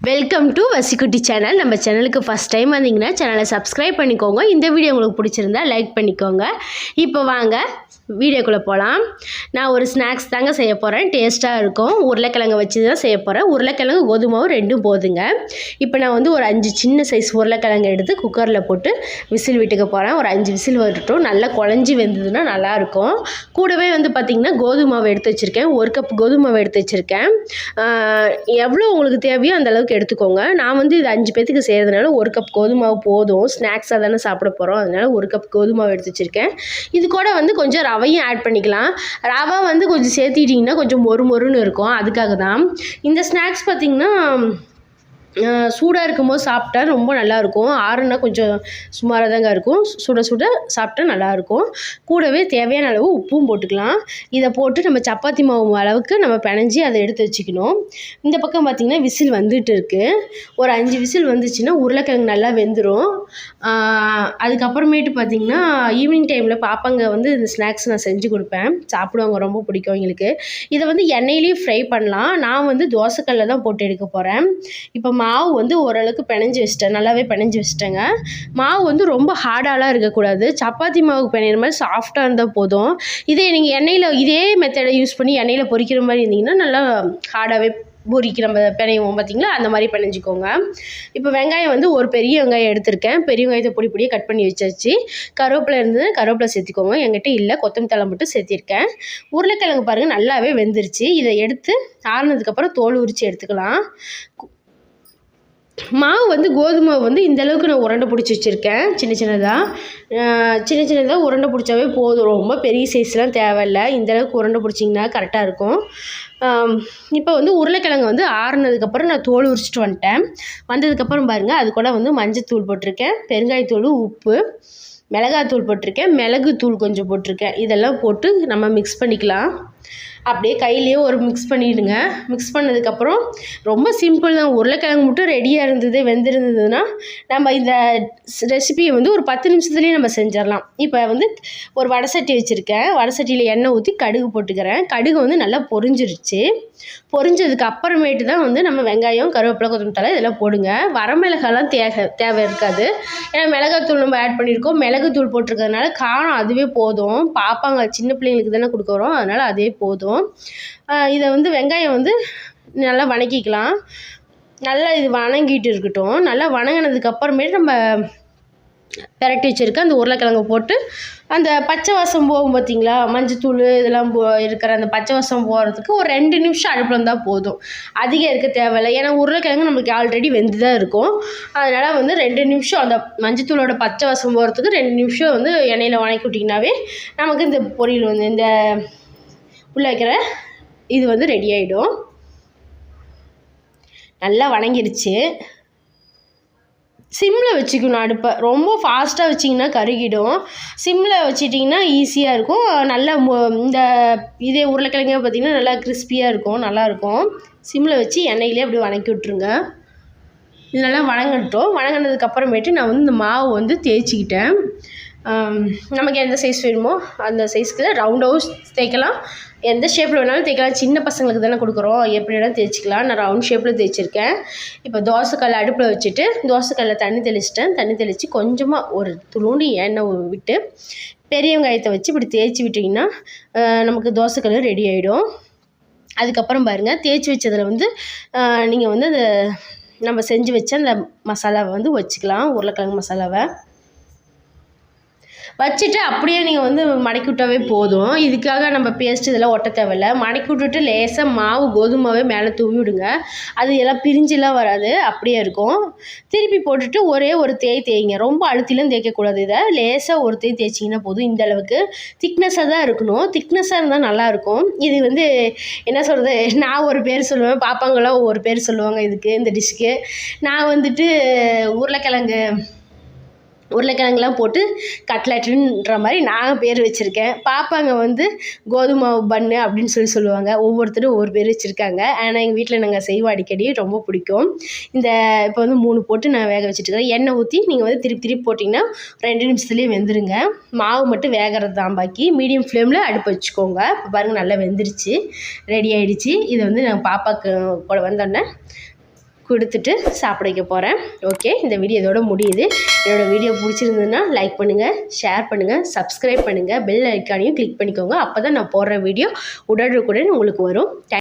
Welcome to வசிக்குட்டி channel. நம்ம சேனலுக்கு first time வந்தீங்கன்னா சேனலை சப்ஸ்கிரைப் பண்ணிக்கோங்க. இந்த வீடியோ உங்களுக்கு பிடிச்சிருந்தா லைக் பண்ணிக்கோங்க. இப்போ வாங்க வீடியோக்குள்ளே போகலாம். நான் ஒரு ஸ்நாக்ஸ் தாங்க செய்ய போகிறேன். டேஸ்ட்டாக இருக்கும். உருளைக்கிழங்கு வச்சு தான் செய்ய போகிறேன். உருளைக்கிழங்கு கோதுமாவும் ரெண்டும் போதுங்க. இப்போ நான் வந்து ஒரு 5 சின்ன சைஸ் உருளைக்கிழங்கு எடுத்து குக்கரில் போட்டு விசில் விட்டுக்க போகிறேன். ஒரு 5 விசில் வரட்டும். நல்லா குழஞ்சி வெந்ததுன்னா நல்லாயிருக்கும். கூடவே வந்து பார்த்திங்கன்னா கோதுமாவை எடுத்து வச்சுருக்கேன். 1 கப் கோதுமாவை எடுத்து வச்சுருக்கேன். எவ்வளோ உங்களுக்கு தேவையோ அந்த அளவுக்கு எடுத்துக்கோங்க. நான் வந்து இது 5 பேத்துக்கு செய்கிறதுனால 1 கப் கோதுமாவு போதும். ஸ்நாக்ஸாக தானே சாப்பிட போகிறோம். அதனால் 1 கப் கோதுமாவை எடுத்து வச்சுருக்கேன். இது கூட வந்து கொஞ்சம் ரவையும் ஆட் பண்ணிக்கலாம். ரவை வந்து கொஞ்சம் சேர்த்திட்டிங்கன்னா கொஞ்சம் மொறுன்னு இருக்கும். அதுக்காக தான் இந்த ஸ்நாக்ஸ் பார்த்திங்கன்னா சூடாக இருக்கும்போது சாப்பிட்டா ரொம்ப நல்லாயிருக்கும். ஆறுனா கொஞ்சம் சுமாராக தாங்க இருக்கும். சுட சாப்பிட்டா நல்லாயிருக்கும். கூடவே தேவையான அளவு உப்பும் போட்டுக்கலாம். இதை போட்டு நம்ம சப்பாத்தி மாவு அளவுக்கு நம்ம பிணைஞ்சி அதை எடுத்து வச்சுக்கணும். இந்த பக்கம் பார்த்திங்கன்னா விசில் வந்துட்டு இருக்குது. ஒரு 5 விசில் வந்துச்சுன்னா உருளைக்கிழங்கு நல்லா வெந்துடும். அதுக்கப்புறமேட்டு பார்த்திங்கன்னா ஈவினிங் டைமில் பாப்பாங்க வந்து இந்த ஸ்நாக்ஸ் நான் செஞ்சு கொடுப்பேன். சாப்பிடுவாங்க, ரொம்ப பிடிக்கும் எங்களுக்கு. இதை வந்து எண்ணெயிலையும் ஃப்ரை பண்ணலாம். நான் வந்து தோசைக்கல்லில் தான் போட்டு எடுக்க போகிறேன். இப்போ மாவு வந்து ஓரளவுக்கு பிணைஞ்சி வச்சிட்டேன். நல்லாவே பிணைஞ்சி வச்சிட்டேங்க. மாவு வந்து ரொம்ப ஹார்டாலாம் இருக்கக்கூடாது. சப்பாத்தி மாவு பிணையிற மாதிரி சாஃப்டாக இருந்தால் போதும். இதே நீங்கள் எண்ணெயில் இதே மெத்தடை யூஸ் பண்ணி எண்ணெயில் பொரிக்கிற மாதிரி இருந்தீங்கன்னா நல்லா ஹார்டாகவே பூரிக்கு நம்ம பிணைவோம் பார்த்திங்களா, அந்த மாதிரி பிணைஞ்சிக்கோங்க. இப்போ வெங்காயம் வந்து ஒரு பெரிய வெங்காயம் எடுத்திருக்கேன். பெரிய வெங்காயத்தை பொடியாக கட் பண்ணி வச்சாச்சு. கருவேப்பிலை இருந்தது, கருவேப்பிலை சேர்த்திக்கோங்க. என்கிட்ட இல்லை, கொத்தமல்லி தழை மட்டும் சேர்த்திருக்கேன். உருளைக்கிழங்கு பாருங்கள் நல்லாவே வெந்துருச்சு. இதை எடுத்து ஆறுனதுக்கப்புறம் தோல் உரித்து எடுத்துக்கலாம். மாவு வந்து கோதுமை வந்து இந்தளவுக்கு நான் உருண்டை பிடிச்சி வச்சுருக்கேன். சின்ன சின்னதாக உருண்டை பிடிச்சாவே போதும். ரொம்ப பெரிய சைஸ்லாம் தேவையில்லை. இந்தளவுக்கு உருண்டை பிடிச்சிங்கன்னா கரெக்டாக இருக்கும். இப்போ வந்து உருளைக்கிழங்கு வந்து ஆறுனதுக்கப்புறம் நான் தோல் உரிச்சிட்டு வந்துட்டேன். வந்ததுக்கப்புறம் பாருங்கள், அது கூட வந்து மஞ்சத்தூள் போட்டிருக்கேன், பெருங்காயத்தூள், உப்பு, மிளகாத்தூள் போட்டிருக்கேன், மிளகுத்தூள் கொஞ்சம் போட்டிருக்கேன். இதெல்லாம் போட்டு நம்ம மிக்ஸ் பண்ணிக்கலாம். அப்படியே கையிலேயே ஒரு மிக்ஸ் பண்ணிவிடுங்க. மிக்ஸ் பண்ணதுக்கப்புறம் ரொம்ப சிம்பிள் தான். உருளைக்கிழங்கு மட்டும் ரெடியாக இருந்தது, வெந்திருந்ததுன்னா நம்ம இந்த ரெசிபியை வந்து ஒரு 10 நிமிஷத்துலேயே நம்ம செஞ்சிடலாம். இப்போ வந்து ஒரு வடை சட்டி வச்சுருக்கேன். வடை சட்டியில் எண்ணெய் ஊற்றி கடுகு போட்டுக்கிறேன். கடுகு வந்து நல்லா பொரிஞ்சிருச்சு. பொரிஞ்சதுக்கு அப்புறமேட்டு தான் வந்து நம்ம வெங்காயம், கருவேப்பிலை, கொத்தமல்லி தழை இதெல்லாம் போடுங்க. வரமிளகாலாம் தேவை இருக்காது. ஏன்னா மிளகாத்தூள் நம்ம ஆட் பண்ணியிருக்கோம். மிளகுத்தூள் போட்டிருக்கிறதுனால காரம் அதுவே போதும். பாப்பாங்க சின்ன பிள்ளைங்களுக்கு தானே கொடுக்குறோம், அதனால் அதே போதும். இதை வந்து வெங்காயம் வந்து நல்லா வணக்கிக்கலாம். நல்லா இது வணங்கிட்டு இருக்கட்டும். நல்லா வணங்கினதுக்கு அப்புறமேட்டு நம்ம பெரட்டி வச்சுருக்க அந்த உருளைக்கிழங்கு போட்டு அந்த பச்சை வாசம் போகும் பார்த்திங்களா, மஞ்சத்தூள் இதெல்லாம் இருக்கிற அந்த பச்சை வாசம் போகிறதுக்கு ஒரு 2 நிமிஷம் அடுப்பில் இருந்தால் போதும். அதிகம் இருக்க தேவையில்லை. ஏன்னா உருளைக்கிழங்கு நம்மளுக்கு ஆல்ரெடி வெந்து தான் இருக்கும். அதனால் வந்து 2 நிமிஷம் அந்த மஞ்சத்தூளோட பச்சை வாசம் போகிறதுக்கு 2 நிமிஷம் வந்து எண்ணெயில் வணக்கி விட்டிங்கனாவே நமக்கு இந்த பொரியல் வந்து இந்த உள்ள வைக்கிற இது வந்து ரெடி ஆகிடும். நல்லா வணங்கிருச்சு. சிம்மில் வச்சுக்கணும் அடுப்பை. ரொம்ப ஃபாஸ்ட்டாக வச்சிங்கன்னா கருகிடும். சிம்மில் வச்சிட்டிங்கன்னா ஈஸியாக இருக்கும். நல்லா இந்த இதே உருளைக்கிழங்கே பார்த்திங்கன்னா நல்லா கிறிஸ்பியாக இருக்கும், நல்லாயிருக்கும். சிம்மில் வச்சு எண்ணெயிலே அப்படி வணக்கி விட்ருங்க. இது நல்லா வணங்கட்டும். வணங்கினதுக்கப்புறமேட்டு நான் வந்து இந்த மாவு வந்து தேய்ச்சிக்கிட்டேன். நமக்கு எந்த சைஸ் வேணுமோ அந்த சைஸ்க்கு ரவுண்டாகவும் தேய்க்கலாம், எந்த ஷேப்பில் வேணாலும் தேய்க்கலாம். சின்ன பசங்களுக்கு தானே கொடுக்குறோம், எப்படி வேணாலும் தேய்ச்சிக்கலாம். நான் ரவுண்ட் ஷேப்பில் தேய்ச்சிருக்கேன். இப்போ தோசைக்கல் அடுப்பில் வச்சுட்டு தோசைக்கல்லில் தண்ணி தெளிச்சிட்டேன். தண்ணி தெளித்து கொஞ்சமாக ஒரு துளூண்டு எண்ணெய் விட்டு பெரிய வெங்காயத்தை வச்சு இப்படி தேய்ச்சி விட்டிங்கன்னா நமக்கு தோசைக்கல் ரெடி ஆகிடும். அதுக்கப்புறம் பாருங்கள், தேய்ச்சி வச்சதில் வந்து நீங்கள் வந்து அந்த நம்ம செஞ்சு வச்ச அந்த மசாலாவை வந்து வச்சுக்கலாம். உருளைக்கிழங்கு மசாலாவை வச்சுட்டு அப்படியே நீங்கள் வந்து மடக்கி விட்டாவே போதும். இதுக்காக நம்ம பேஸ்ட் இதெல்லாம் ஒட்ட தேவையில்லை. மடக்கி விட்டுட்டு லேசாக மாவு கோதுமாவே மேலே தூவி விடுங்க. அது எல்லாம் பிரிஞ்சுலாம் வராது, அப்படியே இருக்கும். திருப்பி போட்டுட்டு ஒரே ஒரு தேய்ங்க. ரொம்ப அழுத்திலாம் தேய்க்கக்கூடாது. இதை லேசாக ஒரு தேய்ச்சிங்கன்னா போதும். இந்த அளவுக்கு திக்னஸாக தான் இருக்கணும். திக்னஸாக இருந்தால் நல்லாயிருக்கும். இது வந்து என்ன சொல்கிறது, நான் ஒரு பேர் சொல்லுவேன், பாப்பாங்களாம் ஒவ்வொரு பேர் சொல்லுவாங்க இதுக்கு, இந்த டிஷ்ஷுக்கு. நான் வந்துட்டு உருளைக்கிழங்குலாம் போட்டு கட்லெட்டுன்ற மாதிரி நான் பேர் வச்சுருக்கேன். பாப்பாங்க வந்து கோதுமை பன்னு அப்படின்னு சொல்லுவாங்க. ஒவ்வொருத்தரும் ஒவ்வொரு பேர் வச்சுருக்காங்க. ஆனால் எங்கள் வீட்டில் நாங்கள் செய்வோம் அடிக்கடி, ரொம்ப பிடிக்கும். இப்போ வந்து 3 போட்டு நான் வேக வச்சுட்டுருக்கேன். எண்ணெய் ஊற்றி நீங்கள் வந்து திருப்பி போட்டிங்கன்னா 2 நிமிஷத்துலேயே வெந்துருங்க. மாவு மட்டும் வேகிறது தான் பாக்கி. மீடியம் ஃப்ளேமில் அடுப்பு வச்சுக்கோங்க. இப்போ பாருங்கள் நல்லா வெந்துருச்சு, ரெடி ஆகிடுச்சு. இதை வந்து நாங்கள் பாப்பாவுக்கு கூட வந்தோடனே கொடுத்துட்டு சாப்பிட வைக்க போகிறேன். ஓகே, இந்த வீடியோ இதோட முடியுது. என்னோடய வீடியோ பிடிச்சிருந்ததுன்னா லைக் பண்ணுங்கள், ஷேர் பண்ணுங்கள், சப்ஸ்கிரைப் பண்ணுங்கள், பெல் ஐக்கானையும் கிளிக் பண்ணிக்கோங்க. அப்போ தான் நான் போடுற வீடியோ உடனுக்குடன் உங்களுக்கு வரும்.